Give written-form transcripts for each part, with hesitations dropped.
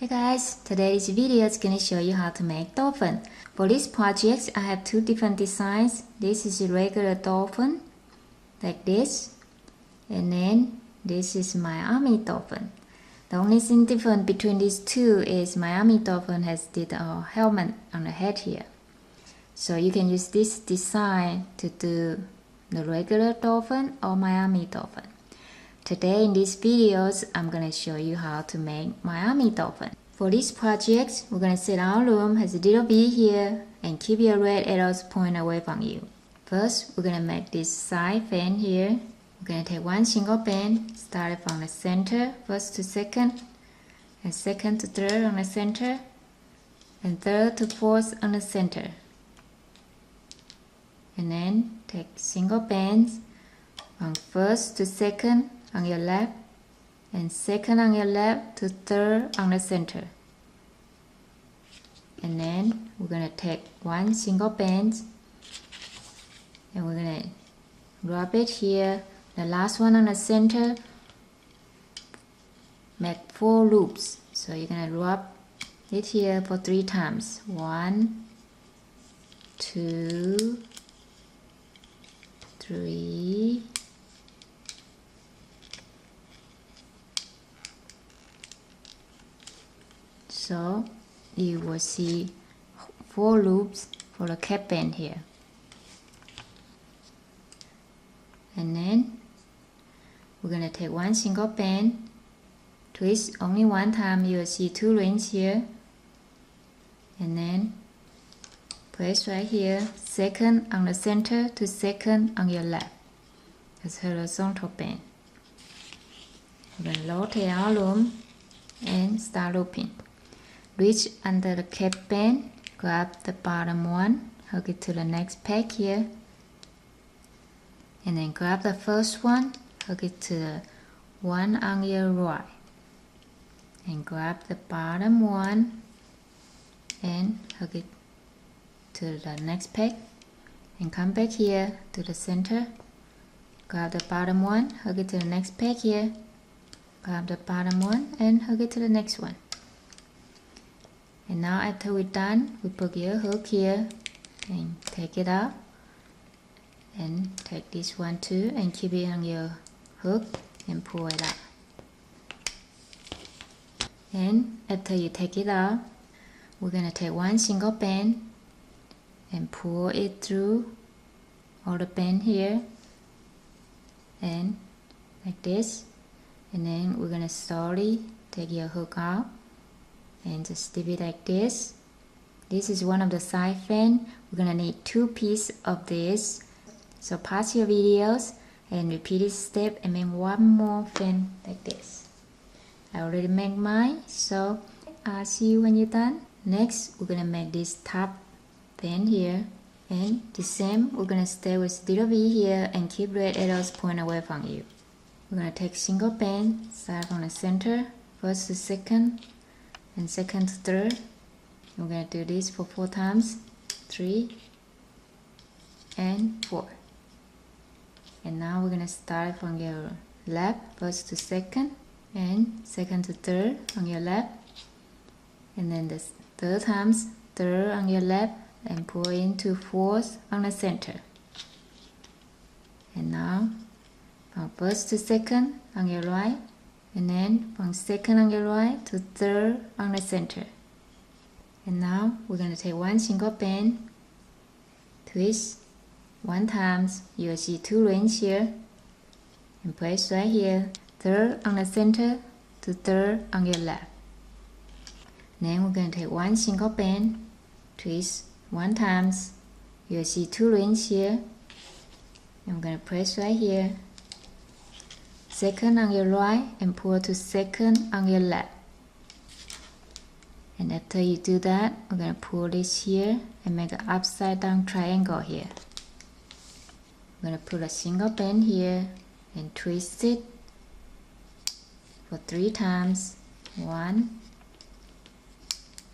guys, today's video is going to show you how to make dolphin. For this project, I have two different designs. This is a regular dolphin, like this, and then this is my army dolphin. The only thing different between these two is my army dolphin has did a helmet on the head here. So you can use this design to do the regular dolphin or my army dolphin. Today in these videos, I'm going to show you how to make my army dolphin. For this project, we're going to set our loom has a little V here and keep your red arrows pointing away from you. First, we're going to make this side fan here. We're going to take one single band, starting from the center, first to second, and second to third on the center, and third to fourth on the center. And then take single bands from first to second on your left, and second on your left to third on the center. And then we're going to take one single band and we're going to rub it here. The last one on the center, make 4 loops. So you're going to rub it here for 3 times. 1, 2, 3, so you will see 4 loops for the cap band here. And then we're going to take one single band, twist only one time. You will see 2 rings here, and then place right here, second on the center to second on your left as horizontal band. We're going to rotate our loom and start looping. Reach under the cap band, grab the bottom one, hook it to the next peg here, and then grab the first one, hook it to the one on your right, and grab the bottom one and hook it to the next peg, and come back here to the center, grab the bottom one, hook it to the next peg here, grab the bottom one and hook it to the next one. And now after we're done, we put your hook here and take it out, and take this one too and keep it on your hook and pull it out. And after you take it out, we're going to take one single band and pull it through all the band here and like this, and then we're going to slowly take your hook out and just leave it like this. This is one of the side fan. We're going to need 2 pieces of this. So pause your videos and repeat this step and make one more fan like this. I already made mine, so I'll see you when you're done. Next, we're going to make this top fan here, and the same, we're going to stay with little V here and keep red arrows pointing away from you. We're going to take single band, start from the center, first to second, and second to third. We're going to do this for 4 times, 3 and 4. And now we're going to start from your left, first to second, and second to third on your left, and then the third times, third on your left, and pull into fourth on the center. And now from first to second on your right, and then from second on your right to third on the center. And now we're going to take one single band, twist 1 times. You will see 2 rings here, and place right here, third on the center to third on your left. Then we're going to take one single band, twist 1 times. You will see 2 rings here, and we're going to press right here, second on your right and pull to second on your left. And after you do that, we're going to pull this here and make an upside down triangle here. We're going to put a single band here and twist it for 3 times. 1,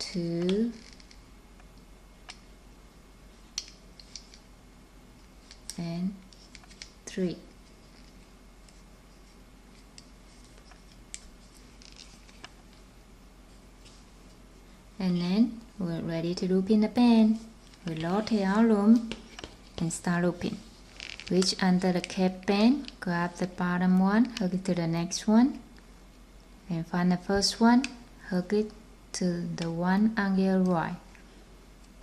2, and 3. And then we're ready to loop in the band. We rotate our loom and start looping. Reach under the cap band, grab the bottom one, hook it to the next one, and find the first one, hook it to the one on your right,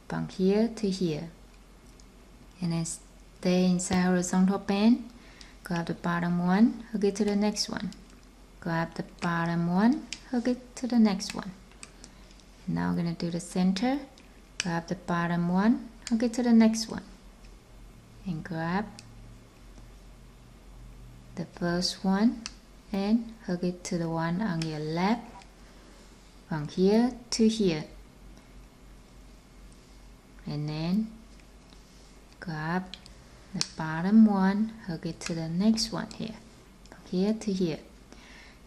from here to here. And then stay inside horizontal band, grab the bottom one, hook it to the next one, grab the bottom one, hook it to the next one. And now we're going to do the center, grab the bottom one, hook it to the next one, and grab the first one and hook it to the one on your left, from here to here. And then grab the bottom one, hook it to the next one here, from here to here.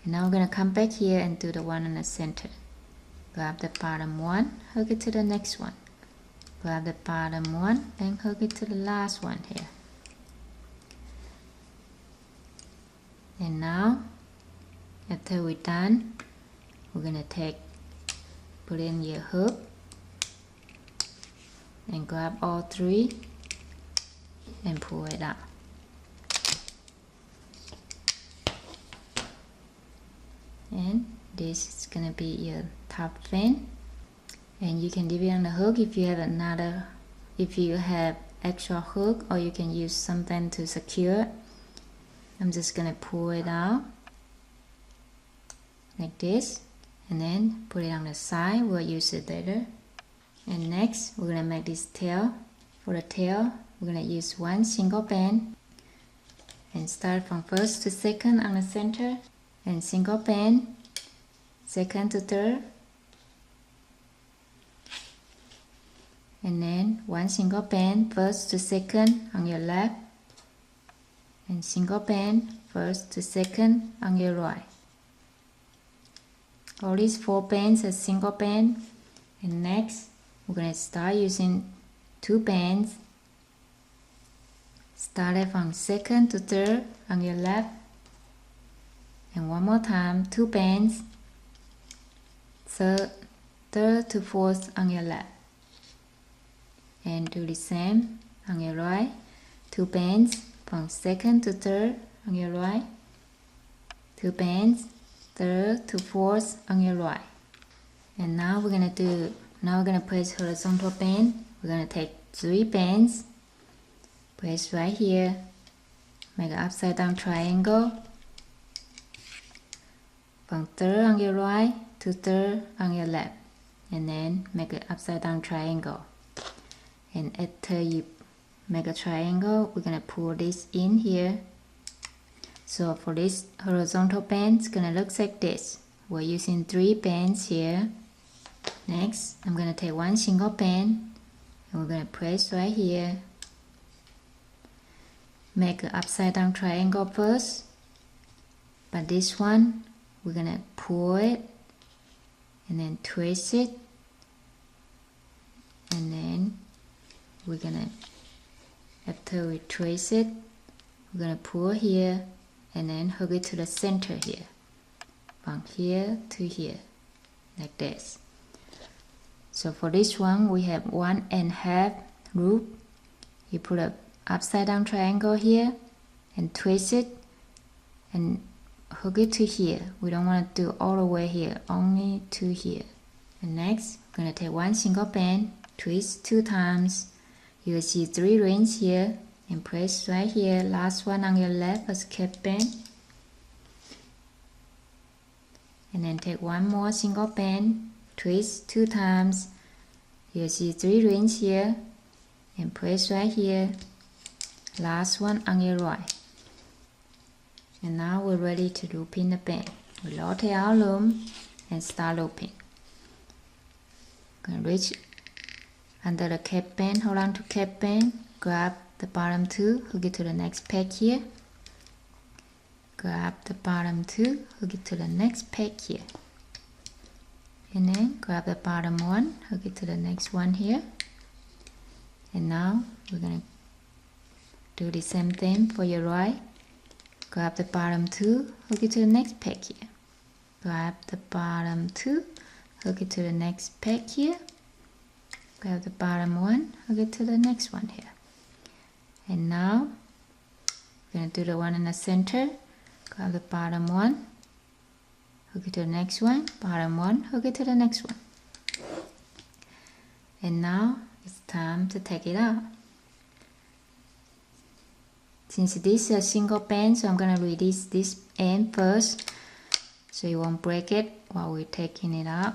And now we're going to come back here and do the one in the center. Grab the bottom one, hook it to the next one. Grab the bottom one and hook it to the last one here. And now, after we're done, we're going to put in your hook and grab all three and pull it out. And this is going to be your top fin, and you can leave it on the hook if you have extra hook, or you can use something to secure. I'm just going to pull it out like this and then put it on the side. We'll use it later. And next we're going to make this tail. For the tail we're going to use one single band and start from first to second on the center, and single band second to third, and then one single band first to second on your left, and single band first to second on your right. All these 4 bands are single band. And next we're going to start using 2 bands, started from second to third on your left, and one more time 2 bands, third to fourth on your left, and do the same on your right, 2 bands from second to third on your right, 2 bands, third to fourth on your right. And now we're gonna place horizontal band. We're gonna take 3 bands, place right here, make an upside down triangle from third on your right to third on your left, and then make an upside down triangle. And after you make a triangle, we're gonna pull this in here. So for this horizontal band, it's gonna look like this. We're using 3 bands here. Next, I'm gonna take one single band and we're gonna place right here. Make an upside down triangle first, but this one we're gonna pull it and then twist it, and then we're gonna, after we twist it, we're gonna pull here and then hook it to the center here, from here to here, like this. So for this one we have 1.5 loop. You put a upside down triangle here and twist it and hook it to here. We don't want to do all the way here, only to here. And next we're going to take one single band, twist 2 times. You will see 3 rings here, and place right here, last one on your left as cap band. And then take one more single band, twist 2 times. You'll see 3 rings here, and place right here, last one on your right. And now we're ready to loop in the band. We rotate our loom and start looping. Gonna reach under the cap band, hold on to cap band, grab the bottom 2, hook it to the next peg here. Grab the bottom 2, hook it to the next peg here. And then grab the bottom 1, hook it to the next one here. And now we're gonna do the same thing for your right. Grab the bottom 2, hook it to the next peg here. Grab the bottom 2, hook it to the next peg here, grab the bottom one, hook it to the next one here. And now we're going to do the one in the center, grab the bottom one, hook it to the next one, bottom one, hook it to the next one. And now it's time to take it out. Since this is a single band, so I'm going to release this end first so you won't break it while we're taking it out.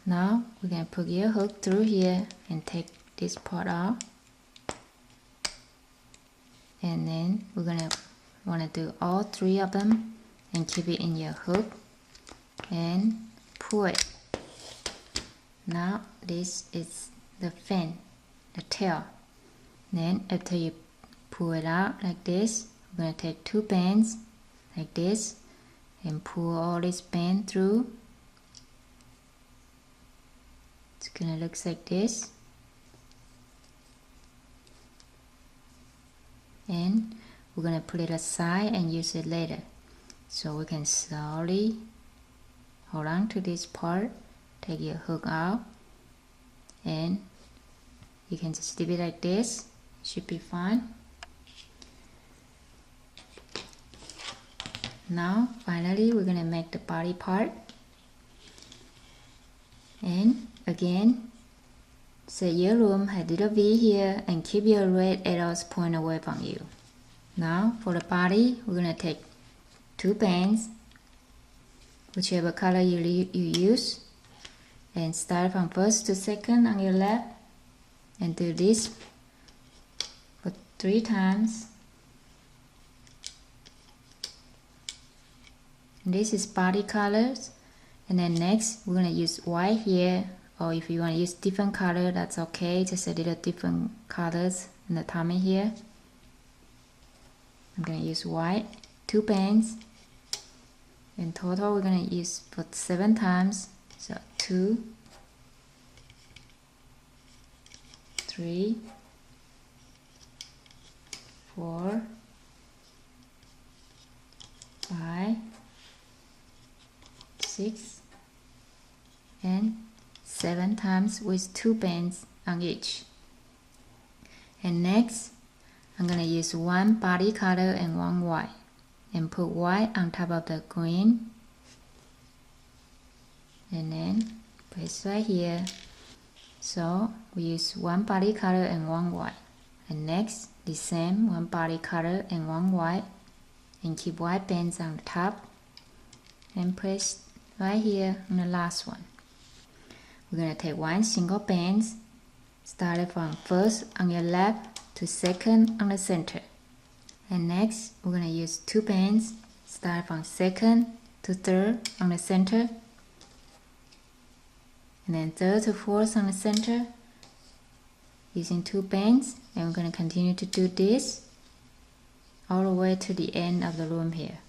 Now we're going to put your hook through here and take this part out. And then we're going to want to do all three of them and keep it in your hook and pull it. Now this is the fin, the tail. Then after you pull it out like this, we're going to take two bands like this and pull all this band through. It's going to look like this. And we're going to put it aside and use it later. So we can slowly hold on to this part, take your hook out, and you can just leave it like this. It should be fine. Now finally we're going to make the body part. And again, set your loom at little V here and keep your red arrows point away from you. Now for the body, we're going to take two bands, whichever color you use, and start from first to second on your left and do this for 3 times. And this is body colors. And then next we're going to use white here, or if you want to use different color, that's okay, just a little different colors in the tummy here. I'm going to use white, 2 bands. In total we're going to use for 7 times, so 2, 3, 4, 5, 6, and 7 times with 2 bands on each. And next I'm going to use 1 body color and 1 white, and put white on top of the green, and then place right here. So we use 1 body color and 1 white, and next the same 1 body color and 1 white, and keep white bands on the top and place right here on the last one. We're going to take 1 single band, started from first on your left to second on the center. And next we're going to use 2 bands, start from second to third on the center, and then third to fourth on the center using 2 bands. And we're going to continue to do this all the way to the end of the loom here.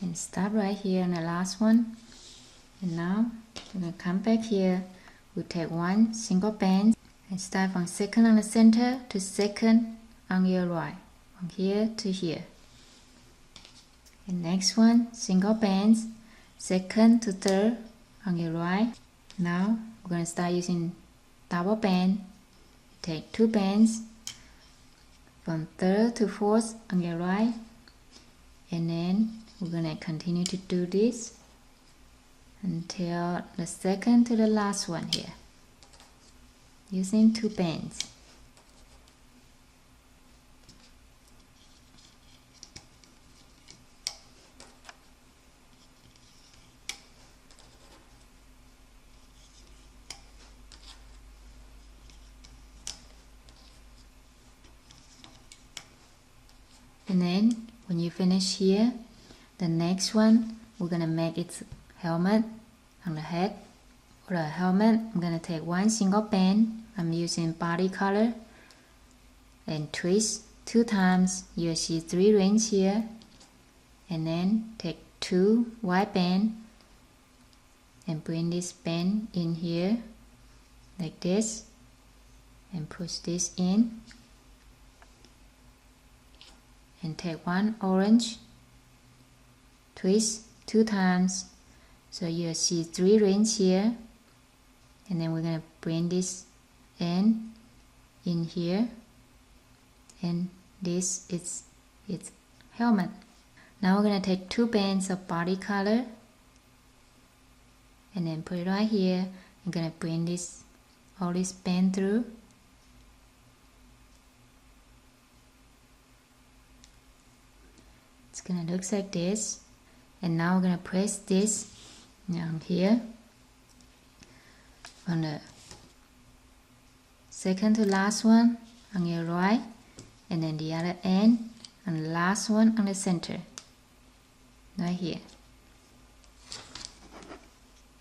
And stop right here on the last one. And now we're going to come back here. We'll take 1 single band and start from second on the center to second on your right, from here to here. And next one, single bands, second to third on your right. Now we're going to start using double band. Take 2 bands from third to fourth on your right, and then we're going to continue to do this until the second to the last one here, using 2 bands. And then when you finish here, the next one, we're gonna make its helmet on the head. For the helmet, I'm gonna take one single band. I'm using body color and twist 2 times. You'll see 3 rings here. And then take 2 white band and bring this band in here like this and push this in. And take 1 orange, twist 2 times, so you'll see 3 rings here. And then we're going to bring this end in here, and this is its helmet. Now we're going to take 2 bands of body color and then put it right here. I'm going to bring this all this band through. It's gonna look like this, and now we're gonna press this down here on the second to last one on your right, and then the other end and the last one on the center, right here,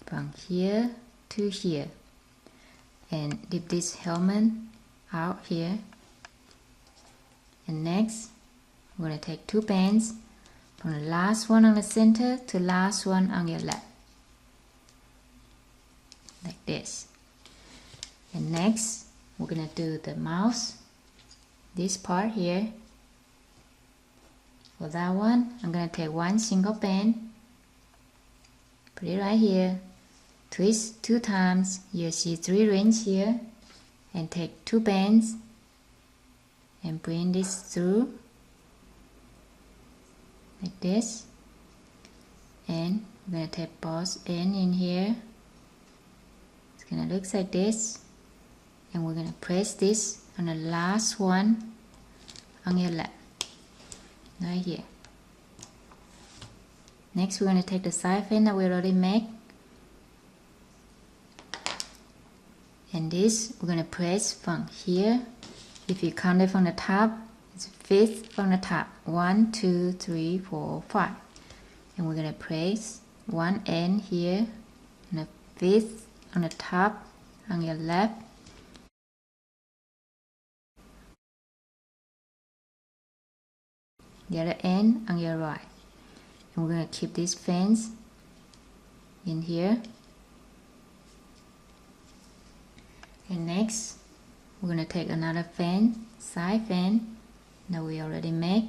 from here to here, and dip this helmet out here. And next, we're gonna take 2 bands from the last one on the center to last one on your left, like this. And next, we're gonna do the mouse, this part here. For that one, I'm gonna take 1 single band, put it right here, twist 2 times. You'll see 3 rings here, and take 2 bands and bring this through like this. And we're going to take both end in here. It's going to look like this, and we're going to press this on the last one on your left, right here. Next, we're going to take the side fin that we already made, and this we're going to press from here. If you count it from the top, it's 5th from the top. 1, 2, 3, 4, 5. And we're going to press one end here, and the 5th on the top on your left. The other end on your right. And we're going to keep this fence in here. And next, we're going to take another fan, side fan that we already made,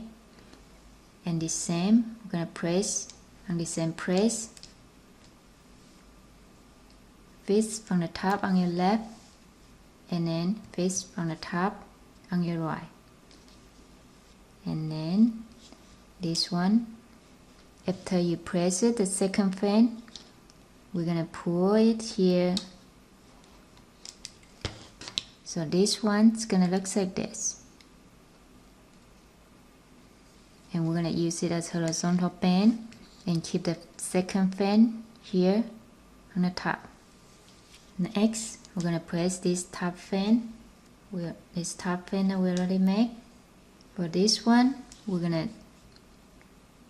and the same, we're going to press on the same press, 5th from the top on your left, and then 5th from the top on your right. And then this one, after you press it, the second fan, we're going to pull it here. So this one's gonna look like this, and we're gonna use it as horizontal band and keep the second fan here on the top. Next, we're gonna press this top fan, this top fan that we already made. For this one, we're gonna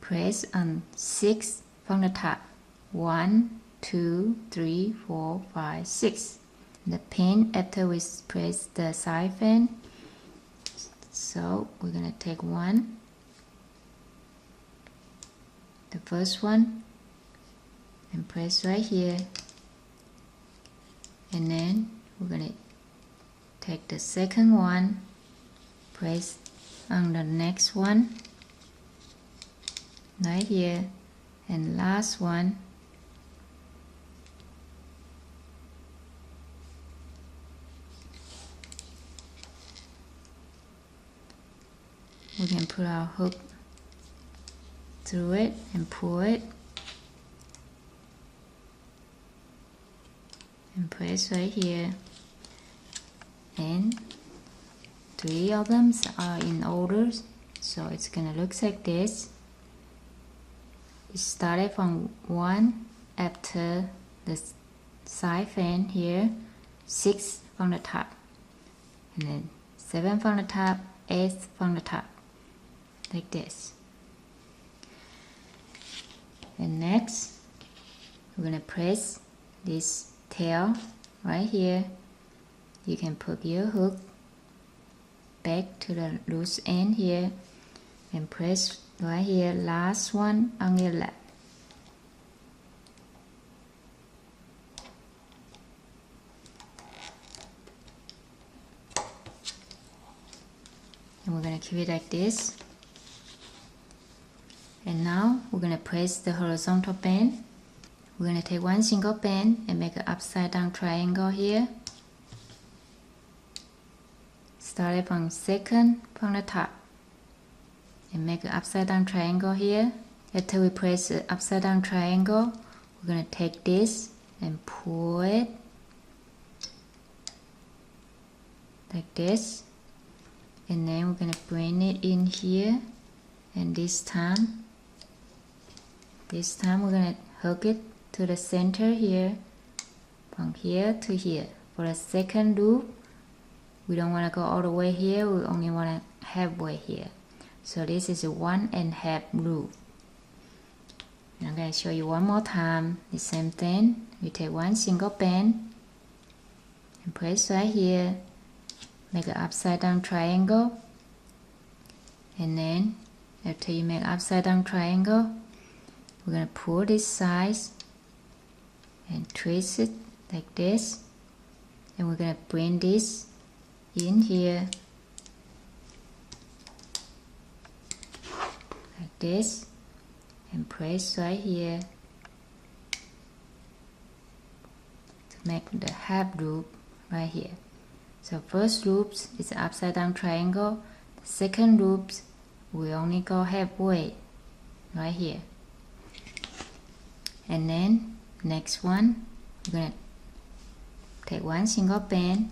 press on 6 from the top. 1, 2, 3, 4, 5, 6. The pin after we press the side fan. So we're gonna take one, the first one, and press right here, and then we're gonna take the second one, press on the next one right here, and last one. We can put our hook through it and pull it and press right here, and 3 of them are in order, so it's gonna look like this. It started from 1 after the side fan here, 6 from the top, and then 7 from the top, 8 from the top. like this. And next, we're gonna press this tail right here. You can put your hook back to the loose end here and press right here, last one on your left. And we're going to keep it like this. And now we're going to press the horizontal band. We're going to take one single band and make an upside down triangle here. Start it from second from the top. And make an upside down triangle here. After we press the upside down triangle, we're going to take this and pull it like this. And then we're going to bring it in here. And this time we're going to hook it to the center here, from here to here. For the second loop, we don't want to go all the way here, we only want to halfway here. So this is a 1.5 loop. And I'm going to show you one more time the same thing. We take one single band and press right here, make an upside down triangle, and then after you make upside down triangle, we're going to pull this side and twist it like this, and we're going to bring this in here like this and press right here to make the half loop right here. So first loops is upside down triangle, the second loops we only go halfway right here. And then next one, we're going to take one single band.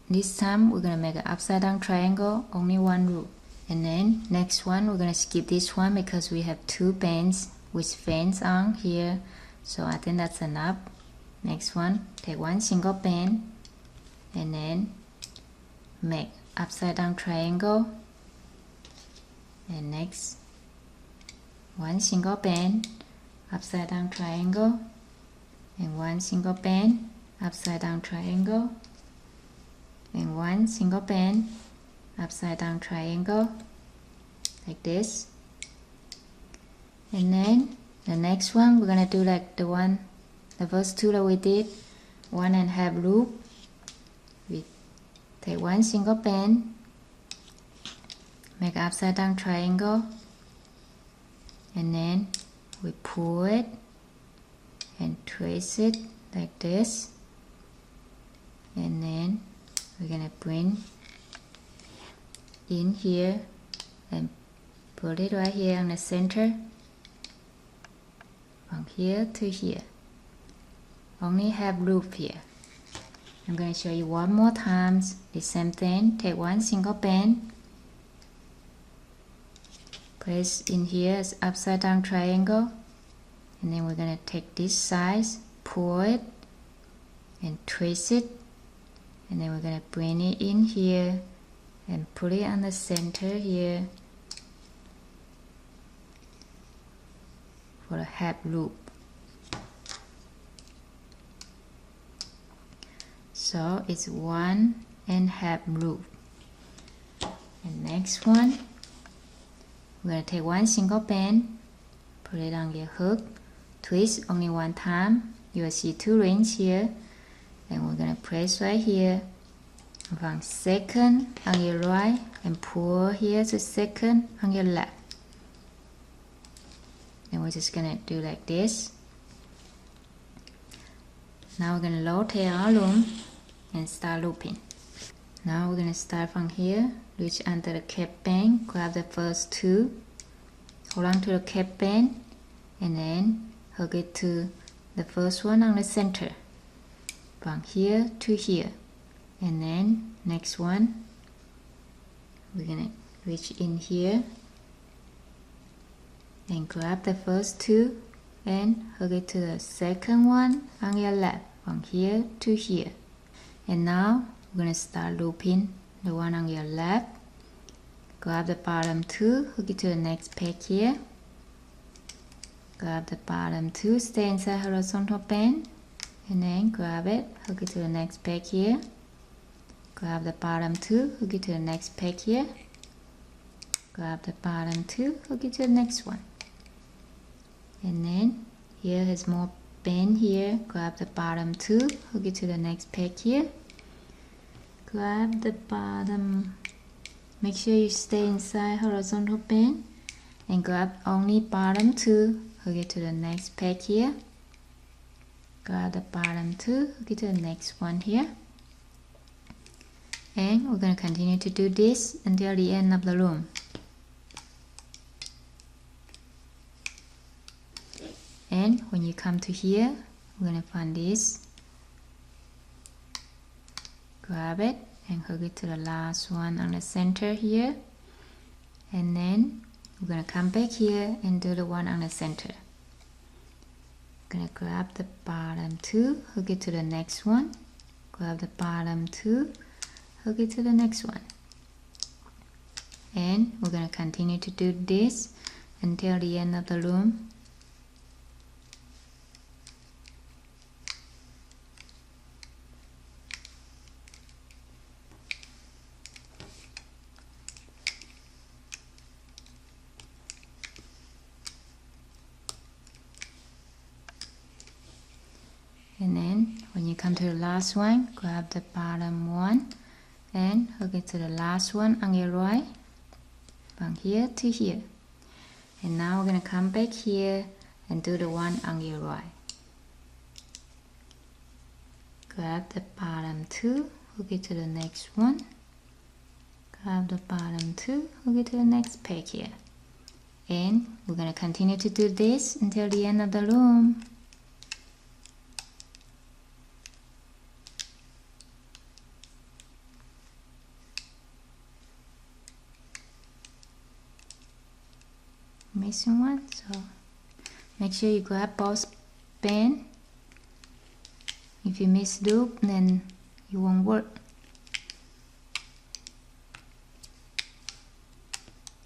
This time we're going to make an upside down triangle, only one loop. And then next one, we're going to skip this one because we have two bands with fans on here. So I think that's enough. Next one, take one single band and then make upside down triangle. And next, one single band, upside down triangle, and one single band, upside down triangle, and one single band, upside down triangle, like this. And then the next one, we're gonna do like the first two that we did, 1.5 loop. We take one single band, make an upside down triangle, and then we pull it and twist it like this, and then we're gonna bring in here and put it right here on the center, from here to here. Only half loop here. I'm going to show you one more time the same thing. Take one single band, place in here as upside down triangle, and then we're going to take this side, pull it and twist it, and then we're going to bring it in here and put it on the center here for a half loop. So it's 1.5 loop. And next one, we're going to take one single band, put it on your hook, twist only one time. You will see two rings here, and we're going to press right here from second on your right and pull here to second on your left. And we're just going to do like this. Now we're going to rotate our loom and start looping. Now we're going to start from here, reach under the cap band, grab the first two, hold on to the cap band, and then hook it to the first one on the center, from here to here. And then next one, we're going to reach in here and grab the first two and hook it to the second one on your left, from here to here. And now we're going to start looping the one on your left. grab the bottom 2, hook it to the next peg here, grab the bottom 2, stay inside horizontal band, and then grab it, hook it to the next peg here, grab the bottom 2, hook it to the next peg here, grab the bottom 2, hook it to the next one, and then here is more bend here, grab the bottom 2, hook it to the next peg here, grab the bottom, make sure you stay inside horizontal band, and grab only bottom 2, hook it to the next peg here, grab the bottom 2, hook it to the next one here, and we're going to continue to do this until the end of the loom. And when you come to here, we're going to find this, grab it and hook it to the last one on the center here, and then we're going to come back here and do the one on the center. I'm going to grab the bottom 2, hook it to the next one, grab the bottom 2, hook it to the next one, and we're going to continue to do this until the end of the loom. And then when you come to the last one, grab the bottom one and hook it to the last one on your right, from here to here. And now we're going to come back here and do the one on your right. Grab the bottom 2, hook it to the next one, grab the bottom 2, hook it to the next peg here. And we're going to continue to do this until the end of the loom. Missing one, so make sure you grab both band. If you miss loop, then it won't work.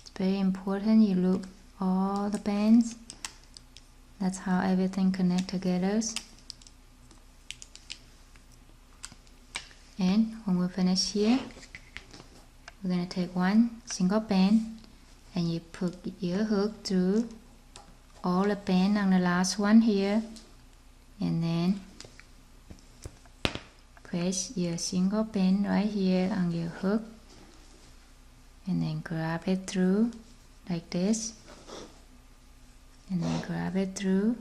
It's very important you loop all the bands. That's how everything connect together. And when we finish here, we're going to take one single band and you put your hook through all the band on the last one here, and then press your single band right here on your hook, and then grab it through like this, and then grab it through,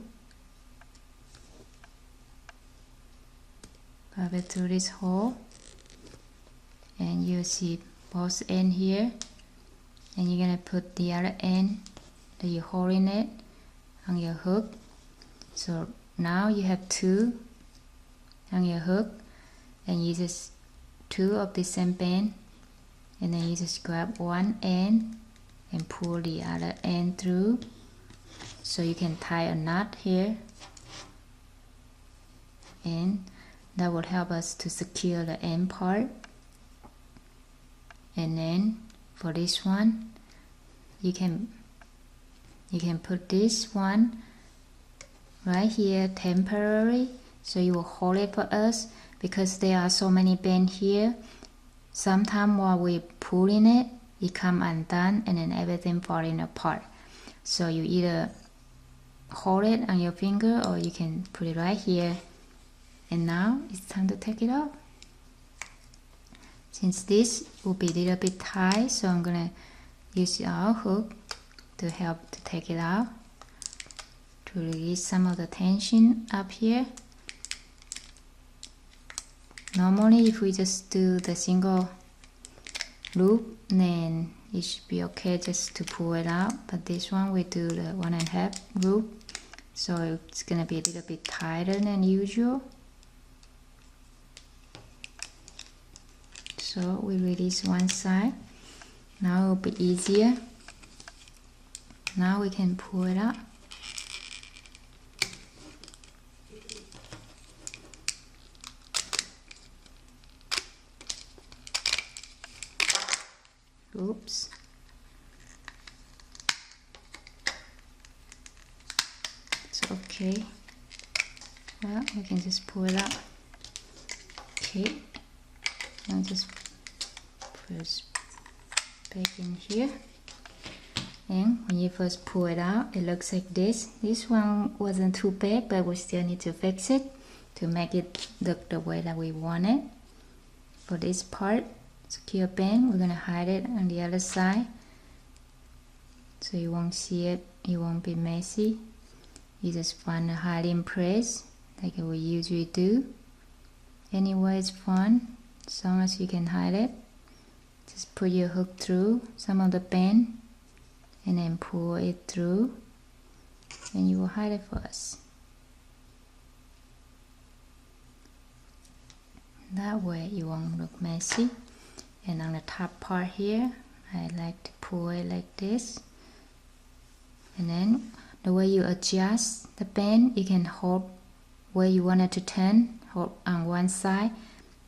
grab it through this hole, and you'll see both ends here. And you're going to put the other end that you're holding it on your hook. So now you have 2 on your hook, and you just 2 of the same band, and then you just grab one end and pull the other end through, so you can tie a knot here, and that will help us to secure the end part. And then for this one, you can put this one right here temporary, so you will hold it for us, because there are so many bands here. Sometimes while we're pulling it, it come undone and then everything falling apart. So you either hold it on your finger or you can put it right here. And now it's time to take it off. Since this will be a little bit tight, so I'm gonna use our hook to help to take it out, to release some of the tension up here. Normally if we just do the single loop, then it should be okay just to pull it out, but this one we do the 1.5 loop, so it's gonna be a little bit tighter than usual. So we release one side. Now it will be easier. Now we can pull it out. Oops. okay. Well, we can just pull it out. Okay, I'll just press back in here. And when you first pull it out, it looks like this. This one wasn't too big, but we still need to fix it to make it look the way that we want it. For this part, secure pin, we're gonna hide it on the other side so you won't see it, it won't be messy. You just find a hiding place like we usually do. Anyway, it's fun as long as you can hide it. Just put your hook through some of the pin and then pull it through, and you will hide it for us. That way you won't look messy. And on the top part here, I like to pull it like this. And then the way you adjust the pen, you can hold where you want it to turn, hold on one side,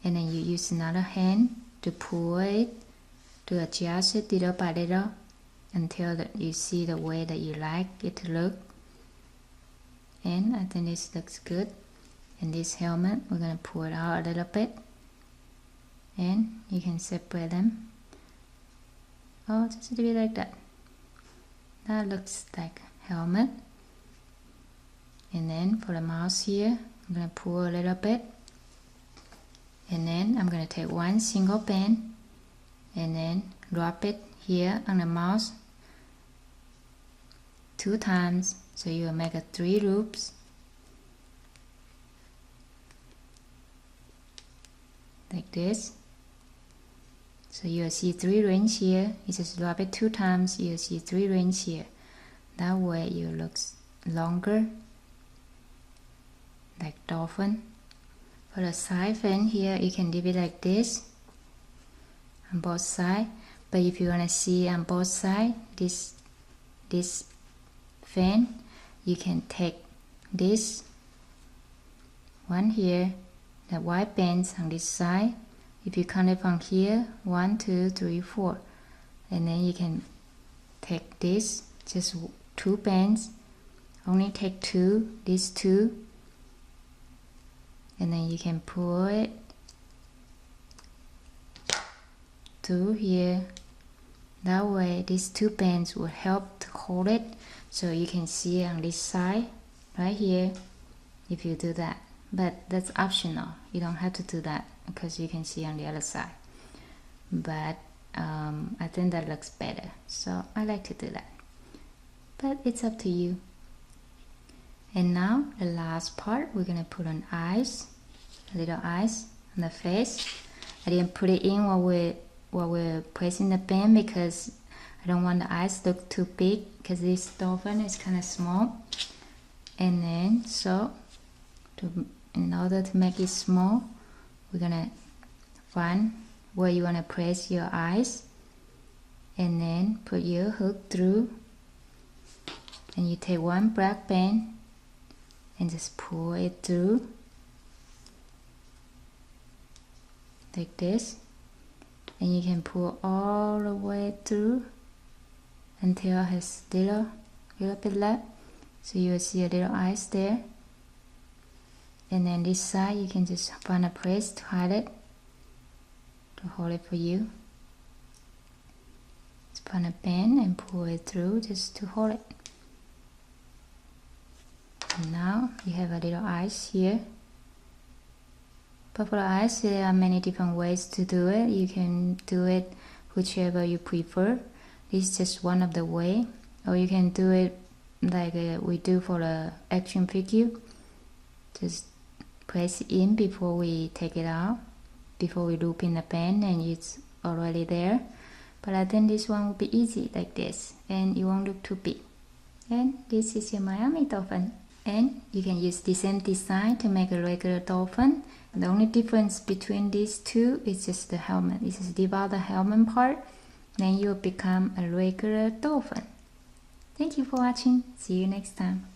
and then you use another hand to pull it, to adjust it little by little until that you see the way that you like it to look. And I think this looks good. And this helmet, we're going to pull it out a little bit, and you can separate them. Oh, just a little bit like that. That looks like helmet. And then for the mouse here, I'm going to pull a little bit, and then I'm going to take one single pen and then drop it here on the mouse 2 times, so you will make 3 loops like this. So you'll see 3 rings here. You just drop it 2 times, you'll see 3 rings here. That way it looks longer, like dolphin. For the side fin here, you can leave it like this on both sides. But if you want to see on both sides this fin, you can take this one here, the white bands on this side. If you count it from here, 1, 2, 3, 4, and then you can take this, just 2 bands, only take 2, these 2, and then you can pull it through here. That way these 2 bands will help to hold it, so you can see on this side right here if you do that. But that's optional, you don't have to do that because you can see on the other side. But I think that looks better, so I like to do that. But it's up to you. And now the last part, we're gonna put on eyes, little eyes on the face. I didn't put it in while we're pressing the pen because I don't want the eyes to look too big, because this dolphin is kind of small. And then in order to make it small, we're gonna find where you want to press your eyes, and then put your hook through, and you take one black pen and just pull it through like this, and you can pull all the way through until it has little bit left, so you will see a little eyes there. And then this side, you can just find a place to hide it, to hold it for you. Just find a pen and pull it through just to hold it. And now you have a little eyes here. But for the eyes, there are many different ways to do it. You can do it whichever you prefer. This is just one of the way. Or you can do it like we do for the action figure. Just press it in before we take it out, before we loop in the pen, and it's already there. But I think this one will be easy like this, and it won't look too big. And this is your Miami dolphin. And you can use the same design to make a regular dolphin. The only difference between these two is just the helmet. You just leave out the helmet part, then you'll become a regular dolphin. Thank you for watching. See you next time.